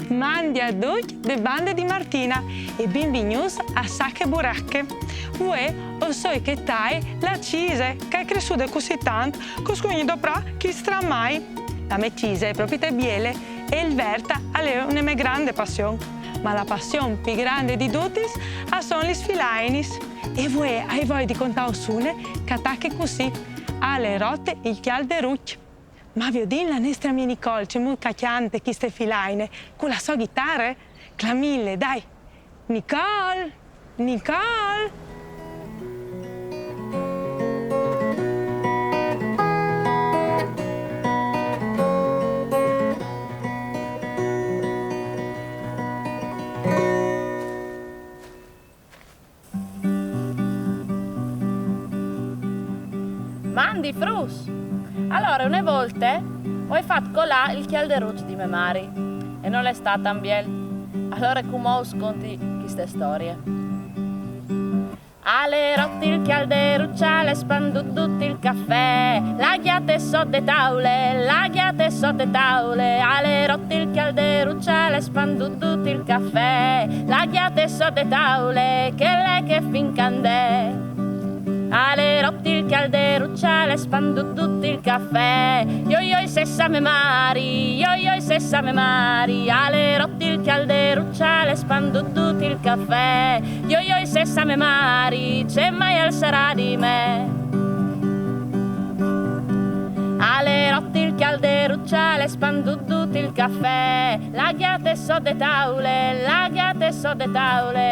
Mandi a tutti de bande di Martina e bienvenus a Sacche Buracche. Uè, o so che tai la cise, che è cresciuta così tanto, così dovrà chi stra mai. La mia cise è proprio te biele e il verta è una mia grande passione. Ma la passione più grande di tutti sono gli sfilainis. E voi hai voglia di contare usune che attacchi così, alle rotte il chialderuccio. Ma vi odin la nostra mia Nicole, c'è molto cacchiante chi ste filaine, con la sua chitarra? Clamille, dai! Nicole! Nicole! Mandi, Frus! Allora, una volta ho fatto colà il chialderuccio di mia mari e non è stata un biel. Allora, come sconti queste storie? Ale rotti il chialderuccio, le spandu tutto il caffè, laghiate sotto taule, ale rotti il chialderuccio, le spandu tutto il caffè, laghiate sotto taule, che lei che fin candè. Ale rotti il chialderuccio, le spandu tutto il caffè, io sessame mari, ale rotti il chialderuccio, le spandu tutto il caffè, io sessame mari, c'è mai alzerà di me. Ale rotti il chialderuccio, le spandu tutto il caffè, laghiate sotto taule,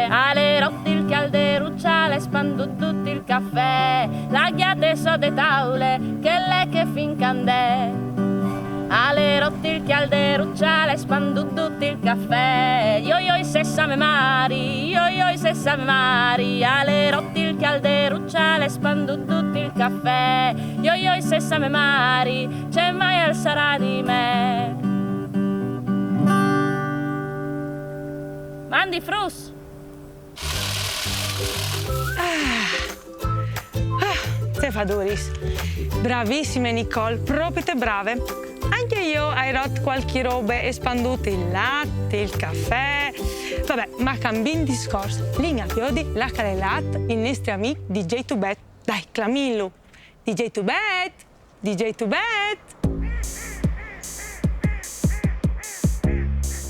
ale rotti il chialderuccio, le spandu tutto il caffè, laghiate sotto taule, che lei che fin candè. Ale rotti il chialderuccio, le spandu tutto il caffè, io sessame mari, ale rotti il chialderuccio, le spandu tutto il caffè, io sessame mari, c'è mai alzerà di me. Mandi, Frus! Stefaduris, bravissime Nicole, proprio te brave. Anche io hai rotto qualche roba e spanduto il latte, il caffè. Vabbè, ma cambin discorso. Linea Piodi, la calelat, il nostro amico DJ Tubet. Dai, clamillo. DJ Tubet, DJ Tubet.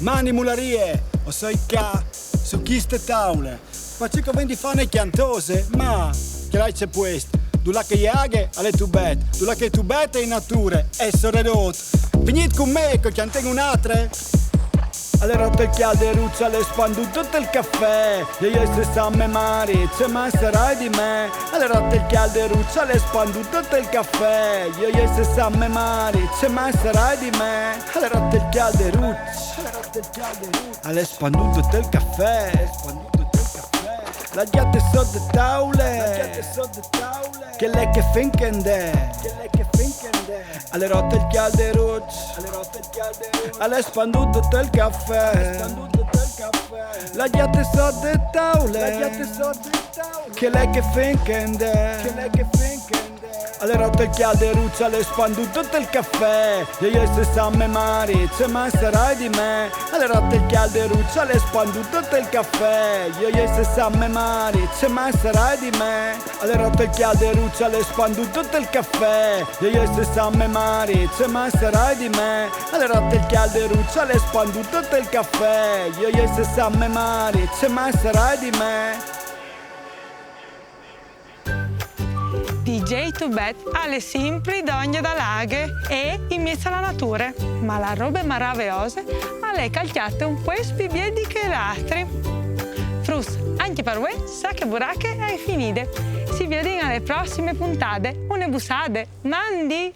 Mani mularie, o sai ca, su queste tavole. Faccio che vendi fare chiantose, ma che l'hai c'è questo? Tu la che iaghe alle tubet, tu la che tubet è in natura, è sorredot. Venite con me, che chiantengo un'altra. Alle rotte il chialderuccio, alle spandu tutto il caffè, io sessamme mari, c'è mai sarai di me. Alle rotte il chialderuccio, alle spandu tutto il caffè, io sessamme mari, c'è mai sarai di me. Alle rotte il chialderuccio, alle spandu tutto il caffè, laghiate sotto taule, che lei che fincende, alle rotte il chialderuccio, alle spandu tutto il caffè, laghiate sotto taule, che lei che fincende. Alle rotte il chialderuccio, alle spandu tutto il caffè, io sessamme mari, c'è mai sarai di me. Alle rotte il chialderuccio, alle spandu tutto il caffè, io sessamme mari, c'è mai sarai di me. Alle rotte il chialderuccio, alle spandu tutto il caffè, io sessamme mari, c'è mai sarai di me. Alle rotte il chialderuccio, alle spandu tutto il caffè, io sessamme mari, c'è mai sarai di me. DJ Tubet alle sempre donne da laghe e in mezzo alla natura, ma la roba meravigliosa alle calciate un po' più piedi che l'altri. Frus, anche per voi, Sacche Buracche è finita. Si vede alle prossime puntate. Une busade, mandi!